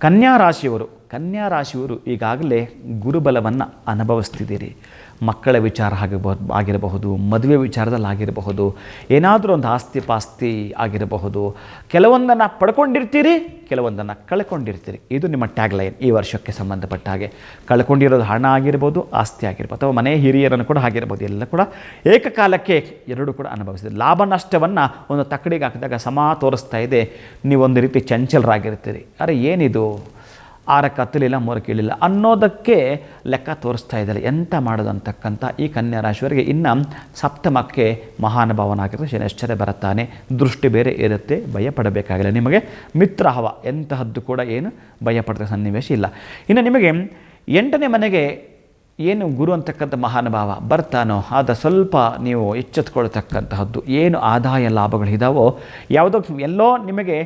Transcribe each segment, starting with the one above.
ಕನ್ಯಾ ರಾಶಿಯವರು ಈಗಾಗಲೇ ಗುರುಬಲವನ್ನು ಅನುಭವಿಸ್ತಿದ್ದೀರಿ. ಮಕ್ಕಳ ವಿಚಾರ ಆಗಿರಬಹುದು, ಮದುವೆ ವಿಚಾರದಲ್ಲಿ ಆಗಿರಬಹುದು, ಏನಾದರೂ ಒಂದು ಆಸ್ತಿ ಪಾಸ್ತಿ ಆಗಿರಬಹುದು. ಕೆಲವೊಂದನ್ನು ಪಡ್ಕೊಂಡಿರ್ತೀರಿ, ಕೆಲವೊಂದನ್ನು ಕಳ್ಕೊಂಡಿರ್ತೀರಿ. ಇದು ನಿಮ್ಮ ಟ್ಯಾಗ್ಲೈನ್ ಈ ವರ್ಷಕ್ಕೆ ಸಂಬಂಧಪಟ್ಟ ಹಾಗೆ. ಕಳ್ಕೊಂಡಿರೋದು ಹಣ ಆಗಿರ್ಬೋದು, ಆಸ್ತಿ ಆಗಿರ್ಬೋದು, ಅಥವಾ ಮನೆ ಹಿರಿಯರನ್ನು ಕೂಡ ಆಗಿರ್ಬೋದು. ಎಲ್ಲ ಕೂಡ ಏಕಕಾಲಕ್ಕೆ ಎರಡೂ ಕೂಡ ಅನುಭವಿಸಿದೆ. ಲಾಭ ನಷ್ಟವನ್ನು ಒಂದು ತಕ್ಕಡಿಗೆ ಹಾಕಿದಾಗ ಸಮ ತೋರಿಸ್ತಾ ಇದೆ. ನೀವೊಂದು ರೀತಿ ಚಂಚಲರಾಗಿರ್ತೀರಿ. ಅರೆ ಏನಿದು, 6ಕ್ಕೆ ಹತ್ತಲಿಲ್ಲ 3ಕ್ಕೆ ಇಳಿಲ್ಲ ಅನ್ನೋದಕ್ಕೆ ಲೆಕ್ಕ ತೋರಿಸ್ತಾ ಇದ್ದಾರೆ. ಎಂತ ಮಾಡೋದು ಅಂತಕ್ಕಂಥ ಈ ಕನ್ಯಾ ರಾಶಿಯವರಿಗೆ ಇನ್ನು ಸಪ್ತಮಕ್ಕೆ ಮಹಾನುಭಾವನಾಗಿರುತ್ತೆ ಶನೈಶ್ಚರ ಬರುತ್ತಾನೆ. ದೃಷ್ಟಿ ಬೇರೆ ಇರುತ್ತೆ, ಭಯಪಡಬೇಕಾಗಿಲ್ಲ. ನಿಮಗೆ ಮಿತ್ರಹವ ಎಂತಹದ್ದು ಕೂಡ ಏನು ಭಯಪಡ್ತಕ್ಕ ಸನ್ನಿವೇಶ ಇಲ್ಲ. ಇನ್ನು ನಿಮಗೆ 8ನೇ ಮನೆಗೆ ಏನು ಗುರು ಅಂತಕ್ಕಂಥ ಮಹಾನುಭಾವ ಬರ್ತಾನೋ ಅದು ಸ್ವಲ್ಪ ನೀವು ಎಚ್ಚೆತ್ಕೊಳ್ತಕ್ಕಂತಹದ್ದು. ಏನು ಆದಾಯ ಲಾಭಗಳಿದಾವೋ ಯಾವುದೋ ಎಲ್ಲೋ ನಿಮಗೆ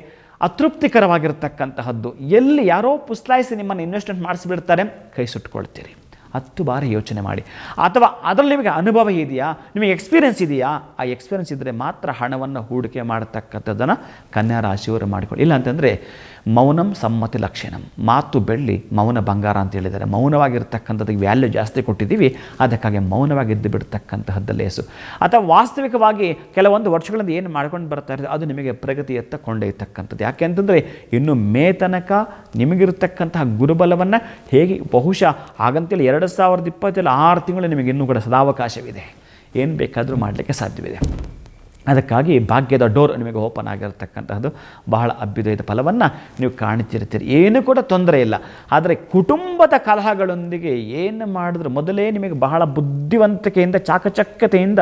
ಅತೃಪ್ತಿಕರವಾಗಿರ್ತಕ್ಕಂತಹದ್ದು, ಎಲ್ಲಿ ಯಾರೋ ಪುಸ್ಲಾಯಿಸಿ ನಿಮ್ಮನ್ನು ಇನ್ವೆಸ್ಟ್ಮೆಂಟ್ ಮಾಡಿಸಿಬಿಡ್ತಾರೆ, ಕೈ ಸುಟ್ಕೊಳ್ತೀರಿ. 10 ಬಾರಿ ಯೋಚನೆ ಮಾಡಿ. ಅಥವಾ ಅದರಲ್ಲಿ ನಿಮಗೆ ಅನುಭವ ಇದೆಯಾ, ನಿಮಗೆ ಎಕ್ಸ್ಪೀರಿಯೆನ್ಸ್ ಇದೆಯಾ? ಆ ಎಕ್ಸ್ಪೀರಿಯೆನ್ಸ್ ಇದ್ದರೆ ಮಾತ್ರ ಹಣವನ್ನು ಹೂಡಿಕೆ ಮಾಡತಕ್ಕಂಥದ್ದನ್ನು ಕನ್ಯಾ ರಾಶಿಯವರು ಮಾಡಿಕೊಳ್ಳಿ. ಇಲ್ಲ ಅಂತಂದರೆ ಮೌನಂ ಸಮ್ಮತಿ ಲಕ್ಷಣಂ, ಮಾತು ಬೆಳ್ಳಿ ಮೌನ ಬಂಗಾರ ಅಂತ ಹೇಳಿದ್ದಾರೆ. ಮೌನವಾಗಿರ್ತಕ್ಕಂಥದ್ದಕ್ಕೆ ವ್ಯಾಲ್ಯೂ ಜಾಸ್ತಿ ಕೊಟ್ಟಿದ್ದೀವಿ, ಅದಕ್ಕಾಗಿ ಮೌನವಾಗಿದ್ದು ಬಿಡ್ತಕ್ಕಂತಹದ್ದು ಲೇಸು. ಅಥವಾ ವಾಸ್ತವಿಕವಾಗಿ ಕೆಲವೊಂದು ವರ್ಷಗಳಿಂದ ಏನು ಮಾಡ್ಕೊಂಡು ಬರ್ತಾ ಇರೋದು ಅದು ನಿಮಗೆ ಪ್ರಗತಿಯತ್ತ ಕೊಂಡೊಯ್ತಕ್ಕಂಥದ್ದು. ಯಾಕೆ ಅಂತಂದರೆ ಇನ್ನು ಮೇ ತನಕ ನಿಮಗಿರ್ತಕ್ಕಂತಹ ಗುರುಬಲವನ್ನು ಹೇಗೆ ಬಹುಶಃ ಹಾಗಂತೇಳಿ 2020 6 ತಿಂಗಳು ನಿಮಗೆ ಇನ್ನೂ ಕೂಡ ಸದಾವಕಾಶವಿದೆ, ಏನು ಬೇಕಾದರೂ ಮಾಡಲಿಕ್ಕೆ ಸಾಧ್ಯವಿದೆ. ಅದಕ್ಕಾಗಿ ಭಾಗ್ಯದ ಡೋರ್ ನಿಮಗೆ ಓಪನ್ ಆಗಿರತಕ್ಕಂತಹದ್ದು ಬಹಳ ಅಭ್ಯುದಯದ ಫಲವನ್ನು ನೀವು ಕಾಣ್ತಿರ್ತೀರಿ. ಏನೂ ಕೂಡ ತೊಂದರೆ ಇಲ್ಲ. ಆದರೆ ಕುಟುಂಬದ ಕಲಹಗಳೊಂದಿಗೆ ಏನು ಮಾಡಿದ್ರು ಮೊದಲೇ ನಿಮಗೆ ಬಹಳ ಬುದ್ಧಿವಂತಿಕೆಯಿಂದ ಚಾಕಚಕ್ಯತೆಯಿಂದ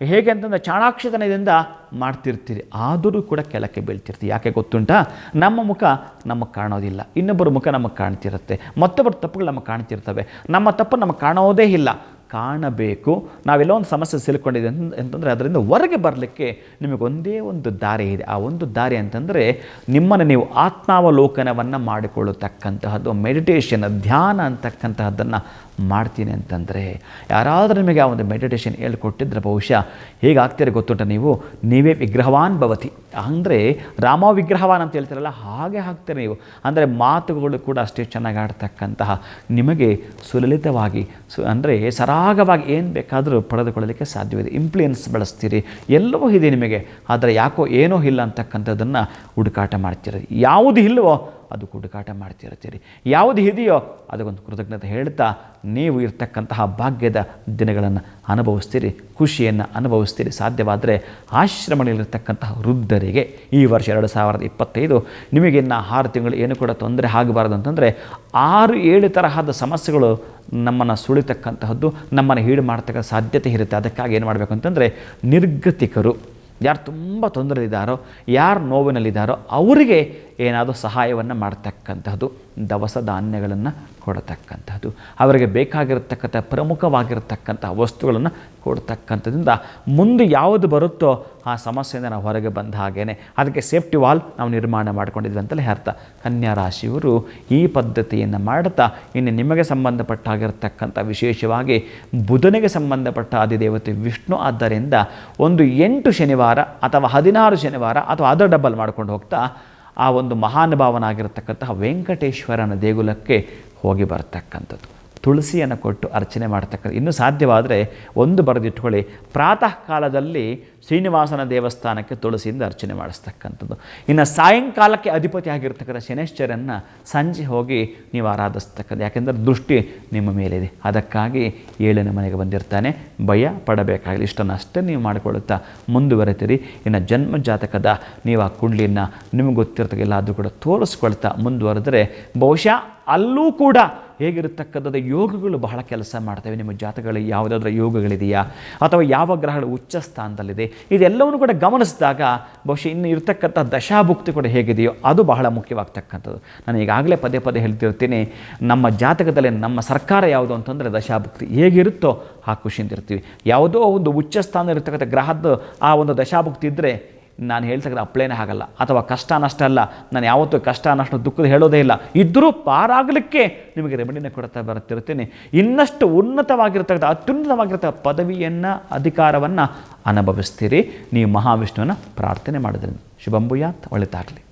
ಹೇಗೆ ಅಂತಂದರೆ ಚಾಣಾಕ್ಷತನದಿಂದ ಮಾಡ್ತಿರ್ತೀರಿ. ಆದರೂ ಕೂಡ ಕೆಳಕ್ಕೆ ಬೀಳ್ತಿರ್ತೀವಿ. ಯಾಕೆ ಗೊತ್ತುಂಟಾ? ನಮ್ಮ ಮುಖ ನಮಗೆ ಕಾಣೋದಿಲ್ಲ, ಇನ್ನೊಬ್ಬರ ಮುಖ ನಮಗೆ ಕಾಣ್ತಿರುತ್ತೆ, ಮತ್ತೊಬ್ಬರ ತಪ್ಪುಗಳು ನಮಗೆ ಕಾಣ್ತಿರ್ತವೆ. ನಮ್ಮ ತಪ್ಪು ನಮಗೆ ಕಾಣೋದೇ ಇಲ್ಲ, ಕಾಣಬೇಕು. ನಾವೆಲ್ಲೋ ಒಂದು ಸಮಸ್ಯೆ ಸಿಲ್ಕೊಂಡಿದೆ ಅಂತಂದರೆ ಅದರಿಂದ ಹೊರಗೆ ಬರಲಿಕ್ಕೆ ನಿಮಗೊಂದೇ ಒಂದು ದಾರಿ ಇದೆ. ಆ ಒಂದು ದಾರಿ ಅಂತಂದರೆ ನಿಮ್ಮನ್ನು ನೀವು ಆತ್ಮಾವಲೋಕನವನ್ನು ಮಾಡಿಕೊಳ್ಳತಕ್ಕಂತಹದ್ದು, ಮೆಡಿಟೇಷನ್, ಧ್ಯಾನ ಅಂತಕ್ಕಂತಹದ್ದನ್ನು ಮಾಡ್ತೀನಿ ಅಂತಂದರೆ ಯಾರಾದರೂ ನಿಮಗೆ ಆ ಒಂದು ಮೆಡಿಟೇಷನ್ ಹೇಳ್ಕೊಟ್ಟಿದ್ರೆ ಬಹುಶಃ ಹೇಗಾಗ್ತೀರಿ ಗೊತ್ತುಂಟ, ನೀವೇ ವಿಗ್ರಹವಾನ್ ಭವತಿ. ಅಂದರೆ ರಾಮ ವಿಗ್ರಹವಾನ್ ಅಂತ ಹೇಳ್ತೀರಲ್ಲ, ಹಾಗೆ ಆಗ್ತೀರಿ ನೀವು. ಅಂದರೆ ಮಾತುಗಳು ಕೂಡ ಅಷ್ಟೇ ಚೆನ್ನಾಗಿ ಆಡ್ತಕ್ಕಂತಹ, ನಿಮಗೆ ಸುಲಲಿತವಾಗಿ ಅಂದರೆ ಸರಾಗವಾಗಿ ಏನು ಬೇಕಾದರೂ ಪಡೆದುಕೊಳ್ಳಲಿಕ್ಕೆ ಸಾಧ್ಯವಿದೆ. ಇಂಪ್ಲುಯೆನ್ಸ್ ಬಳಸ್ತೀರಿ, ಎಲ್ಲವೂ ಇದೆ ನಿಮಗೆ. ಆದರೆ ಯಾಕೋ ಏನೂ ಇಲ್ಲ ಅಂತಕ್ಕಂಥದ್ದನ್ನು ಹುಡುಕಾಟ ಮಾಡ್ತೀರಿ. ಯಾವುದು ಇಲ್ಲವೋ ಅದು ಹುಡುಕಾಟ ಮಾಡ್ತಿರ್ತೀರಿ, ಯಾವುದು ಇದೆಯೋ ಅದಕ್ಕೊಂದು ಕೃತಜ್ಞತೆ ಹೇಳ್ತಾ ನೀವು ಇರ್ತಕ್ಕಂತಹ ಭಾಗ್ಯದ ದಿನಗಳನ್ನು ಅನುಭವಿಸ್ತೀರಿ, ಖುಷಿಯನ್ನು ಅನುಭವಿಸ್ತೀರಿ. ಸಾಧ್ಯವಾದರೆ ಆಶ್ರಮದಲ್ಲಿರ್ತಕ್ಕಂತಹ ವೃದ್ಧರಿಗೆ ಈ ವರ್ಷ 2025 ನಿಮಗಿನ್ನು 6 ತಿಂಗಳು ಏನು ಕೂಡ ತೊಂದರೆ ಆಗಬಾರ್ದು ಅಂತಂದರೆ 6-7 ತರಹದ ಸಮಸ್ಯೆಗಳು ನಮ್ಮನ್ನು ಸುಳಿತಕ್ಕಂತಹದ್ದು, ನಮ್ಮನ್ನು ಹೀಡು ಮಾಡ್ತಕ್ಕ ಸಾಧ್ಯತೆ ಇರುತ್ತೆ. ಅದಕ್ಕಾಗಿ ಏನು ಮಾಡಬೇಕು ಅಂತಂದರೆ ನಿರ್ಗತಿಕರು, ಯಾರು ತುಂಬ ತೊಂದರೆಯಿದ್ದಾರೋ, ಯಾರು ನೋವಿನಲ್ಲಿದ್ದಾರೋ ಅವರಿಗೆ ಏನಾದರೂ ಸಹಾಯವನ್ನು ಮಾಡ್ತಕ್ಕಂಥದ್ದು, ದವಸ ಧಾನ್ಯಗಳನ್ನು ಕೊಡತಕ್ಕಂಥದ್ದು, ಅವರಿಗೆ ಬೇಕಾಗಿರತಕ್ಕಂಥ ಪ್ರಮುಖವಾಗಿರತಕ್ಕಂಥ ವಸ್ತುಗಳನ್ನು ಕೊಡ್ತಕ್ಕಂಥದ್ರಿಂದ ಮುಂದೆ ಯಾವುದು ಬರುತ್ತೋ ಆ ಸಮಸ್ಯೆಯಿಂದ ನಾವು ಹೊರಗೆ ಬಂದ ಹಾಗೇ ಅದಕ್ಕೆ ಸೇಫ್ಟಿ ವಾಲ್ ನಾವು ನಿರ್ಮಾಣ ಮಾಡ್ಕೊಂಡಿದ್ವಿ ಅಂತಲೇ ಅರ್ಥ. ಕನ್ಯಾ ರಾಶಿಯವರು ಈ ಪದ್ಧತಿಯನ್ನು ಮಾಡ್ತಾ ಇನ್ನು ನಿಮಗೆ ಸಂಬಂಧಪಟ್ಟಾಗಿರ್ತಕ್ಕಂಥ ವಿಶೇಷವಾಗಿ ಬುಧನಿಗೆ ಸಂಬಂಧಪಟ್ಟ ಅಧಿದೇವತೆ ವಿಷ್ಣು ಆದ್ದರಿಂದ ಒಂದು 8 ಶನಿವಾರ ಅಥವಾ 16 ಶನಿವಾರ ಅಥವಾ ಅದರ ಡಬಲ್ ಮಾಡ್ಕೊಂಡು ಹೋಗ್ತಾ ಆ ಒಂದು ಮಹಾನುಭಾವನಾಗಿರತಕ್ಕಂತಹ ವೆಂಕಟೇಶ್ವರನ ದೇಗುಲಕ್ಕೆ ಹೋಗಿ ಬರ್ತಕ್ಕಂಥದ್ದು, ತುಳಸಿಯನ್ನು ಕೊಟ್ಟು ಅರ್ಚನೆ ಮಾಡ್ತಕ್ಕಂಥ. ಇನ್ನೂ ಸಾಧ್ಯವಾದರೆ ಒಂದು ಬರೆದಿಟ್ಕೊಳ್ಳಿ, ಪ್ರಾತಃ ಕಾಲದಲ್ಲಿ ಶ್ರೀನಿವಾಸನ ದೇವಸ್ಥಾನಕ್ಕೆ ತುಳಸಿಯಿಂದ ಅರ್ಚನೆ ಮಾಡಿಸ್ತಕ್ಕಂಥದ್ದು. ಇನ್ನು ಸಾಯಂಕಾಲಕ್ಕೆ ಅಧಿಪತಿ ಆಗಿರ್ತಕ್ಕಂಥ ಶನೈಶ್ಚರನ್ನು ಸಂಜೆ ಹೋಗಿ ನೀವು ಆರಾಧಿಸ್ತಕ್ಕಂಥ. ಯಾಕೆಂದರೆ ದೃಷ್ಟಿ ನಿಮ್ಮ ಮೇಲಿದೆ. ಅದಕ್ಕಾಗಿ 7ನೇ ಮನೆಗೆ ಬಂದಿರ್ತಾನೆ, ಭಯ ಪಡಬೇಕಾಗಿಲ್ಲ. ಇಷ್ಟನ್ನಷ್ಟೇ ನೀವು ಮಾಡಿಕೊಳ್ಳುತ್ತಾ ಮುಂದುವರೆತೀರಿ. ಇನ್ನು ಜನ್ಮ ಜಾತಕದ ನೀವು ಆ ಕುಂಡ್ಲಿಯನ್ನು ನಿಮಗೆ ಗೊತ್ತಿರ್ತಕ್ಕಿಲ್ಲ ಅದು ಕೂಡ ತೋರಿಸ್ಕೊಳ್ತಾ ಮುಂದುವರೆದರೆ ಬಹುಶಃ ಅಲ್ಲೂ ಕೂಡ ಹೇಗಿರತಕ್ಕಂಥದ್ದು ಯೋಗಗಳು ಬಹಳ ಕೆಲಸ ಮಾಡ್ತವೆ. ನಿಮ್ಮ ಜಾತಕಗಳು ಯಾವುದಾದ್ರೂ ಯೋಗಗಳಿದೆಯಾ ಅಥವಾ ಯಾವ ಗ್ರಹಗಳು ಉಚ್ಚ ಸ್ಥಾನದಲ್ಲಿದೆ ಇದೆಲ್ಲವನ್ನು ಕೂಡ ಗಮನಿಸಿದಾಗ ಬಹುಶಃ ಇನ್ನು ಇರತಕ್ಕಂಥ ದಶಾಭುಕ್ತಿ ಕೂಡ ಹೇಗಿದೆಯೋ ಅದು ಬಹಳ ಮುಖ್ಯವಾಗ್ತಕ್ಕಂಥದ್ದು. ನಾನು ಈಗಾಗಲೇ ಪದೇ ಪದೇ ಹೇಳ್ತಿರ್ತೀನಿ, ನಮ್ಮ ಜಾತಕದಲ್ಲಿ ನಮ್ಮ ಸರ್ಕಾರ ಯಾವುದು ಅಂತಂದರೆ ದಶಾಭುಕ್ತಿ ಹೇಗಿರುತ್ತೋ ಆ ಖುಷಿಯಿಂದಿರ್ತೀವಿ. ಯಾವುದೋ ಒಂದು ಉಚ್ಚ ಸ್ಥಾನ ಇರತಕ್ಕಂಥ ಗ್ರಹದ್ದು ಆ ಒಂದು ದಶಾಭುಕ್ತಿ ಇದ್ದರೆ ನಾನು ಹೇಳ್ತಕ್ಕಂಥ ಅಪ್ಲೈನೇ ಆಗಲ್ಲ. ಅಥವಾ ಕಷ್ಟ ನಷ್ಟ ಅಲ್ಲ, ನಾನು ಯಾವತ್ತೂ ಕಷ್ಟ ನಷ್ಟ ದುಃಖದ ಹೇಳೋದೇ ಇಲ್ಲ. ಇದ್ದರೂ ಪಾರಾಗಲಿಕ್ಕೆ ನಿಮಗೆ ರೆಮಿಡಿನ ಕೊಡ್ತಾ ಬರುತ್ತಿರ್ತೀನಿ. ಇನ್ನಷ್ಟು ಉನ್ನತವಾಗಿರ್ತಕ್ಕಂಥ ಅತ್ಯುನ್ನತವಾಗಿರ್ತಕ್ಕ ಪದವಿಯನ್ನು ಅಧಿಕಾರವನ್ನು ಅನುಭವಿಸ್ತೀರಿ ನೀವು ಮಹಾವಿಷ್ಣುವನ್ನು ಪ್ರಾರ್ಥನೆ ಮಾಡೋದ್ರಿಂದ. ಶುಭಂಭೂಯಾತ್, ಒಳಿತಾಗಲಿ.